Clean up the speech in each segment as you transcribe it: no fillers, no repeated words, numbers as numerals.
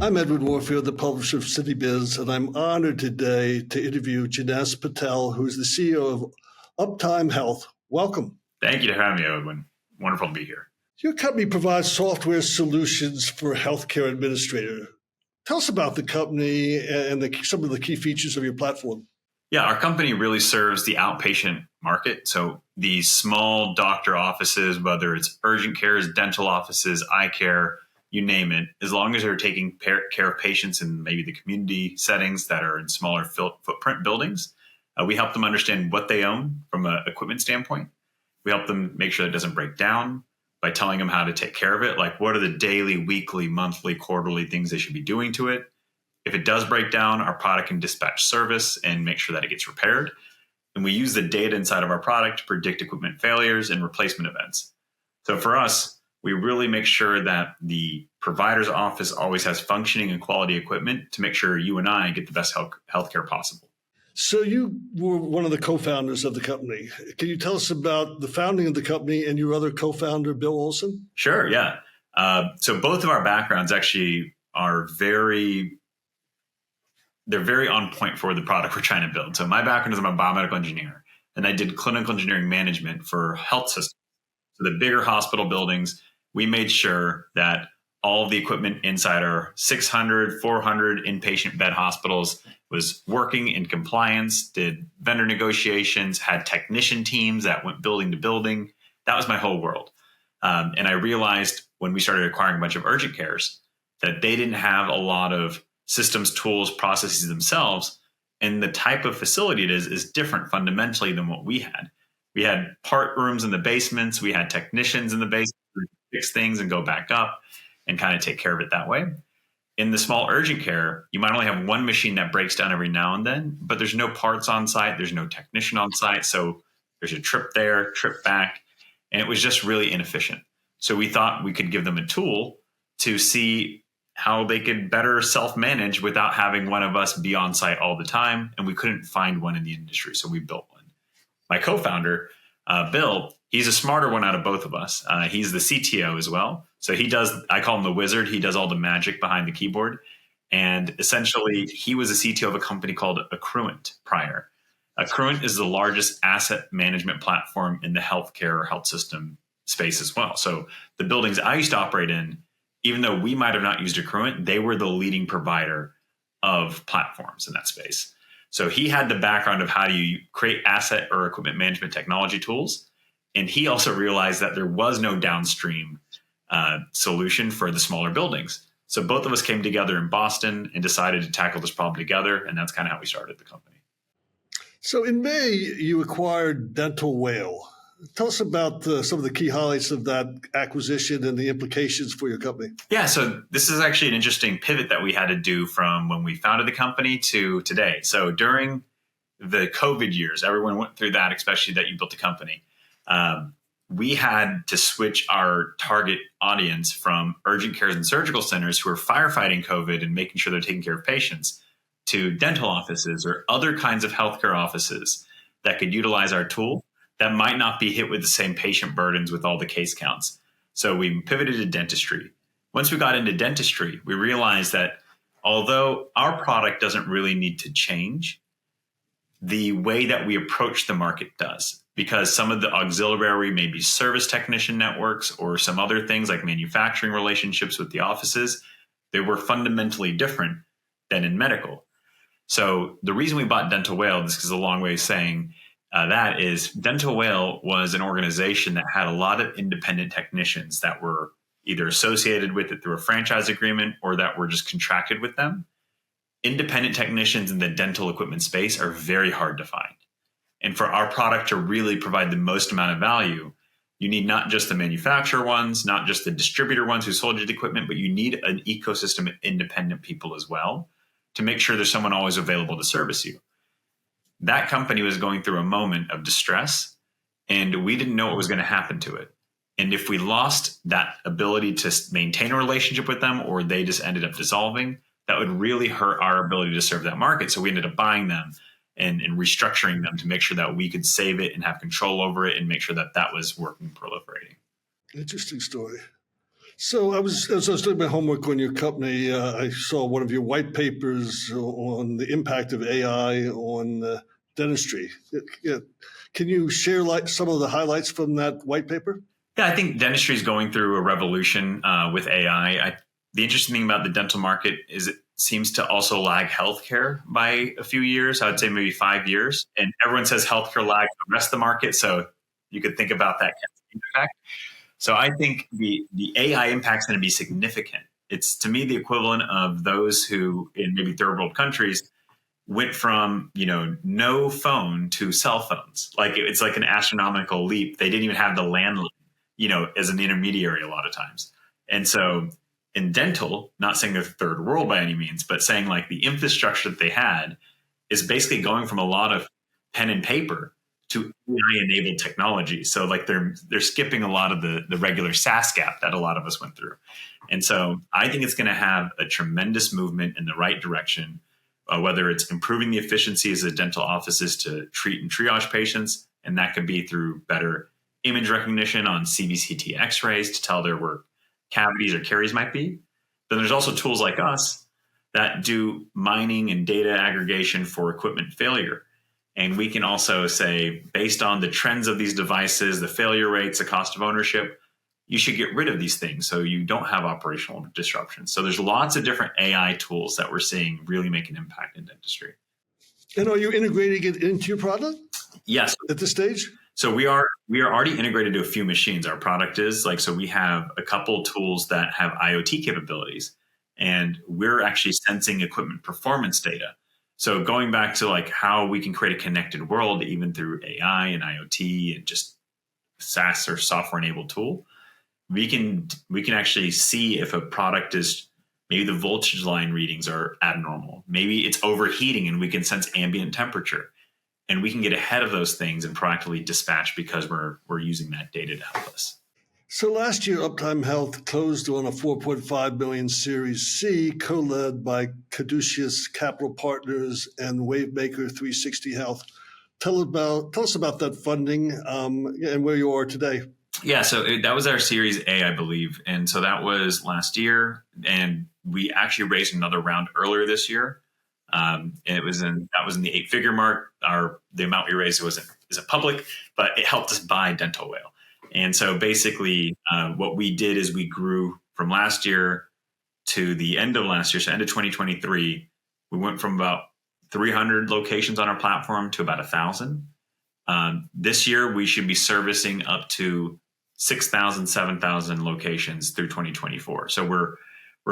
I'm Edward Warfield, the publisher of CityBiz, and I'm honored today to interview Jinesh Patel, who's the CEO of UptimeHealth. Welcome. Thank you for having me, Edwin. Wonderful to be here. Your company provides software solutions for healthcare administrators. Tell us about the company and some of the key features of your platform. Yeah, our company really serves the outpatient market. So these small doctor offices, whether it's urgent cares, dental offices, eye care, you name it, as long as they're taking care of patients in maybe the community settings that are in smaller footprint buildings, we help them understand what they own from an equipment standpoint. We help them make sure it doesn't break down by telling them how to take care of it. Like, what are the daily, weekly, monthly, quarterly things they should be doing to it? If it does break down, our product can dispatch service and make sure that it gets repaired. And we use the data inside of our product to predict equipment failures and replacement events. So for us, we really make sure that the provider's office always has functioning and quality equipment to make sure you and I get the best healthcare possible. So you were one of the co-founders of the company. Can you tell us about the founding of the company and your other co-founder, Bill Olson? Sure, yeah. So both of our backgrounds actually are very on point for the product we're trying to build. So my background is I'm a biomedical engineer, and I did clinical engineering management for health systems. So the bigger hospital buildings, we made sure that all of the equipment inside our 600, 400 inpatient bed hospitals was working in compliance, did vendor negotiations, had technician teams that went building to building. That was my whole world. And I realized when we started acquiring a bunch of urgent cares that they didn't have a lot of systems, tools, processes themselves. And the type of facility it is different fundamentally than what we had. We had part rooms in the basements. We had technicians in the basement who fix things and go back up and kind of take care of it that way. In the small urgent care, you might only have one machine that breaks down every now and then, but there's no parts on site. There's no technician on site. So there's a trip there, trip back, and it was just really inefficient. So we thought we could give them a tool to see how they could better self-manage without having one of us be on site all the time. And we couldn't find one in the industry. So we built one. My co-founder, Bill, he's a smarter one out of both of us. He's the CTO as well. So he does, I call him the wizard. He does all the magic behind the keyboard. And essentially, he was a CTO of a company called Accruent prior. Accruent is the largest asset management platform in the healthcare or health system space as well. So the buildings I used to operate in, even though we might have not used Accruent, they were the leading provider of platforms in that space. So he had the background of how do you create asset or equipment management technology tools. And he also realized that there was no downstream solution for the smaller buildings. So both of us came together in Boston and decided to tackle this problem together. And that's kind of how we started the company. So in May, you acquired Dental Whale. Tell us about some of the key highlights of that acquisition and the implications for your company. Yeah, so this is actually an interesting pivot that we had to do from when we founded the company to today. So during the COVID years, everyone went through that, especially that you built a company. We had to switch our target audience from urgent cares and surgical centers who are firefighting COVID and making sure they're taking care of patients to dental offices or other kinds of healthcare offices that could utilize our tool that might not be hit with the same patient burdens with all the case counts. So we pivoted to dentistry. Once we got into dentistry, we realized that although our product doesn't really need to change, the way that we approach the market does. Because some of the auxiliary, maybe service technician networks or some other things like manufacturing relationships with the offices, they were fundamentally different than in medical. So the reason we bought Dental Whale, this is a long way of saying that is Dental Whale was an organization that had a lot of independent technicians that were either associated with it through a franchise agreement or that were just contracted with them. Independent technicians in the dental equipment space are very hard to find. And for our product to really provide the most amount of value, you need not just the manufacturer ones, not just the distributor ones who sold you the equipment, but you need an ecosystem of independent people as well to make sure there's someone always available to service you. That company was going through a moment of distress, and we didn't know what was going to happen to it. And if we lost that ability to maintain a relationship with them or they just ended up dissolving, that would really hurt our ability to serve that market. So we ended up buying them and restructuring them to make sure that we could save it and have control over it and make sure that that was working and proliferating. Interesting story. So as I was doing my homework on your company, I saw one of your white papers on the impact of AI on dentistry. Yeah. Can you share like some of the highlights from that white paper? Yeah, I think dentistry is going through a revolution with AI. The interesting thing about the dental market is it seems to also lag healthcare by a few years. I would say maybe 5 years. And everyone says healthcare lags the rest of the market. So you could think about that impact. So I think the AI impact is going to be significant. It's to me the equivalent of those who in maybe third world countries went from no phone to cell phones. Like it's like an astronomical leap. They didn't even have the landline, as an intermediary a lot of times. And so in dental, not saying they're third world by any means, but saying like the infrastructure that they had is basically going from a lot of pen and paper to AI enabled technology. So like they're skipping a lot of the regular SaaS gap that a lot of us went through. And so I think it's going to have a tremendous movement in the right direction, whether it's improving the efficiencies of dental offices to treat and triage patients, and that could be through better image recognition on CBCT x-rays to tell there where cavities or caries might be. Then there's also tools like us that do mining and data aggregation for equipment failure. And we can also say, based on the trends of these devices, the failure rates, the cost of ownership, you should get rid of these things so you don't have operational disruptions. So there's lots of different AI tools that we're seeing really make an impact in dentistry. And are you integrating it into your product? Yes. At this stage? So we are already integrated to a few machines. Our product is so we have a couple tools that have IoT capabilities, and we're actually sensing equipment performance data. So going back to like how we can create a connected world, even through AI and IoT and just SaaS or software enabled tool, we can actually see if a product is maybe the voltage line readings are abnormal. Maybe it's overheating and we can sense ambient temperature. And we can get ahead of those things and proactively dispatch because we're using that data to help us. So last year, UptimeHealth closed on a 4.5 million Series C, co-led by Caduceus Capital Partners and Wavemaker 360 Health. Tell us about that funding and where you are today. Yeah, so that was our Series A, I believe, and so that was last year, and we actually raised another round earlier this year. And that was in the 8-figure mark. The amount we raised isn't public, but it helped us buy Dental Whale. And so basically, what we did is we grew from last year to the end of last year, so end of 2023. We went from about 300 locations on our platform to about 1,000. This year, we should be servicing up to 6,000, 7,000 locations through 2024. So we're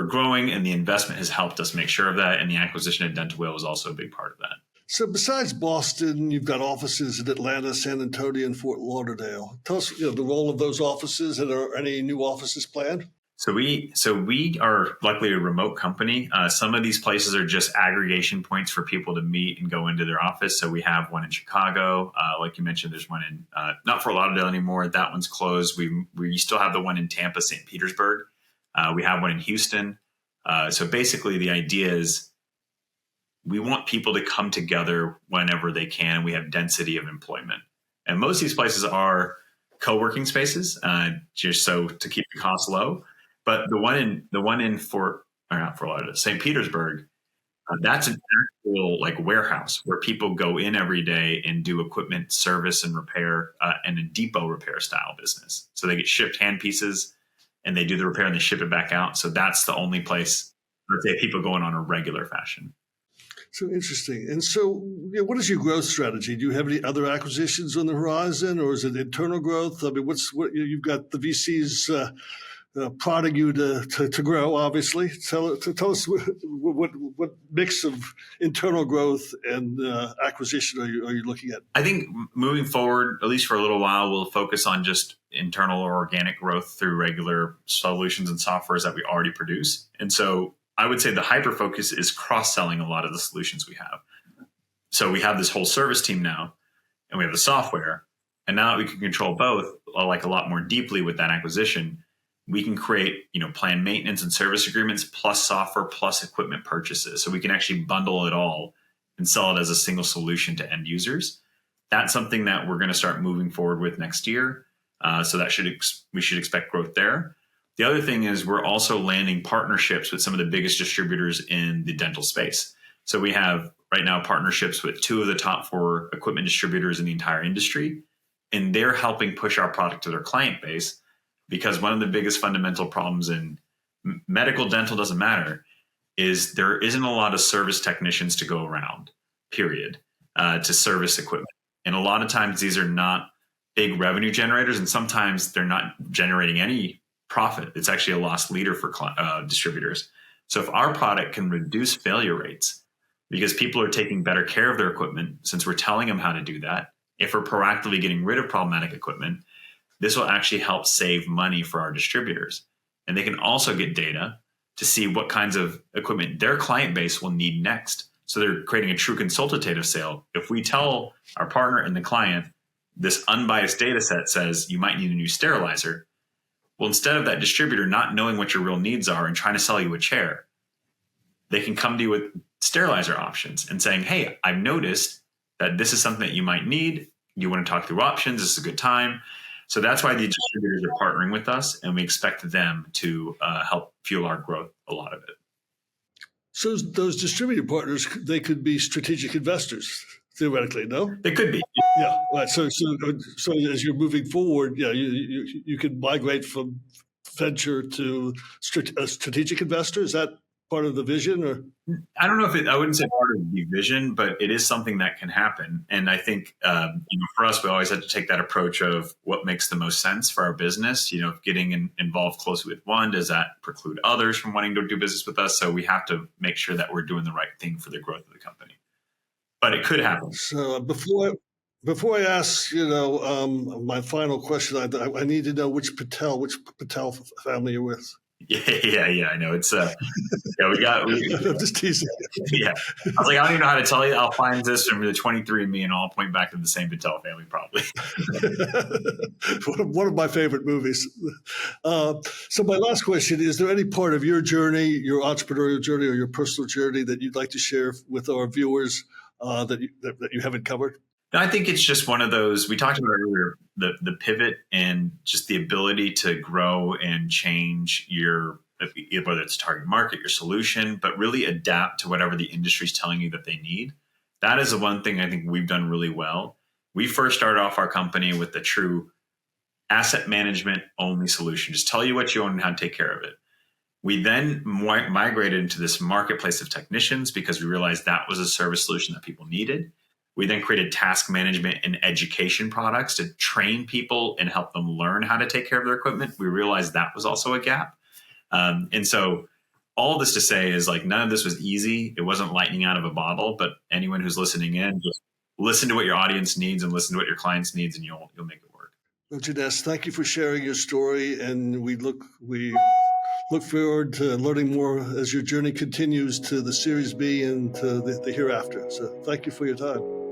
growing, and the investment has helped us make sure of that. And the acquisition of Dental Whale was also a big part of that. So besides Boston, you've got offices in Atlanta, San Antonio, and Fort Lauderdale. Tell us the role of those offices, and are any new offices planned? So we are luckily a remote company. Some of these places are just aggregation points for people to meet and go into their office. So we have one in Chicago, like you mentioned. There's one in not Fort Lauderdale anymore. That one's closed. We still have the one in Tampa, St. Petersburg. We have one in Houston. So basically, the idea is we want people to come together whenever they can. We have density of employment, and most of these places are co-working spaces, just so to keep the costs low. But the one in not Fort Lauderdale, St. Petersburg, that's an actual like warehouse where people go in every day and do equipment service and repair, and a depot repair style business. So they get shipped hand pieces, and they do the repair and they ship it back out. So that's the only place, let's say, people go in on a regular fashion. So interesting. And so, what is your growth strategy? Do you have any other acquisitions on the horizon, or is it internal growth? I mean, what you've got the VCs prodding you to grow? Obviously, tell us what mix of internal growth and acquisition are you looking at? I think moving forward, at least for a little while, we'll focus on just internal or organic growth through regular solutions and softwares that we already produce. And so I would say the hyper focus is cross-selling a lot of the solutions we have. So we have this whole service team now, and we have the software. And now that we can control both, like a lot more deeply with that acquisition, we can create, planned maintenance and service agreements plus software plus equipment purchases. So we can actually bundle it all and sell it as a single solution to end users. That's something that we're going to start moving forward with next year. So that we should expect growth there. The other thing is we're also landing partnerships with some of the biggest distributors in the dental space. So we have right now partnerships with 2 of the top 4 equipment distributors in the entire industry, and they're helping push our product to their client base, because one of the biggest fundamental problems in medical dental, doesn't matter, is there isn't a lot of service technicians to go around, period, to service equipment. And a lot of times these are not big revenue generators, and sometimes they're not generating any profit. It's actually a loss leader for distributors. So if our product can reduce failure rates because people are taking better care of their equipment, since we're telling them how to do that, if we're proactively getting rid of problematic equipment, this will actually help save money for our distributors. And they can also get data to see what kinds of equipment their client base will need next. So they're creating a true consultative sale. If we tell our partner and the client, this unbiased data set says you might need a new sterilizer, well, instead of that distributor not knowing what your real needs are and trying to sell you a chair, they can come to you with sterilizer options and saying, hey, I've noticed that this is something that you might need. You want to talk through options. This is a good time. So that's why the distributors are partnering with us, and we expect them to help fuel our growth, a lot of it. So those distributor partners, they could be strategic investors, theoretically, no? They could be. Yeah, right. So as you're moving forward, yeah, you can migrate from venture to a strategic investor. Is that part of the vision, or? I don't know if I wouldn't say part of the vision, but it is something that can happen. And I think, for us, we always had to take that approach of what makes the most sense for our business. Getting involved closely with one, does that preclude others from wanting to do business with us? So we have to make sure that we're doing the right thing for the growth of the company. But it could happen. So before I ask, my final question, I need to know which Patel family you're with. Yeah. I know it's I'm just teasing. Yeah. I was like, I don't even know how to tell you. I'll find this from the 23andMe and I'll point back to the same Patel family, probably. One of my favorite movies. So my last question, is there any part of your journey, your entrepreneurial journey or your personal journey that you'd like to share with our viewers that you haven't covered? No, I think it's just one of those, we talked about earlier, the pivot and just the ability to grow and change whether it's target market, your solution, but really adapt to whatever the industry's telling you that they need. That is the one thing I think we've done really well. We first started off our company with the true asset management only solution. Just tell you what you own and how to take care of it. We then migrated into this marketplace of technicians because we realized that was a service solution that people needed. We then created task management and education products to train people and help them learn how to take care of their equipment. We realized that was also a gap. And so all this to say is, like, none of this was easy. It wasn't lightning out of a bottle, but anyone who's listening in, just listen to what your audience needs and listen to what your clients needs, and you'll make it work. Well, Jinesh, thank you for sharing your story, and we look forward to learning more as your journey continues to the Series B and to the hereafter. So thank you for your time.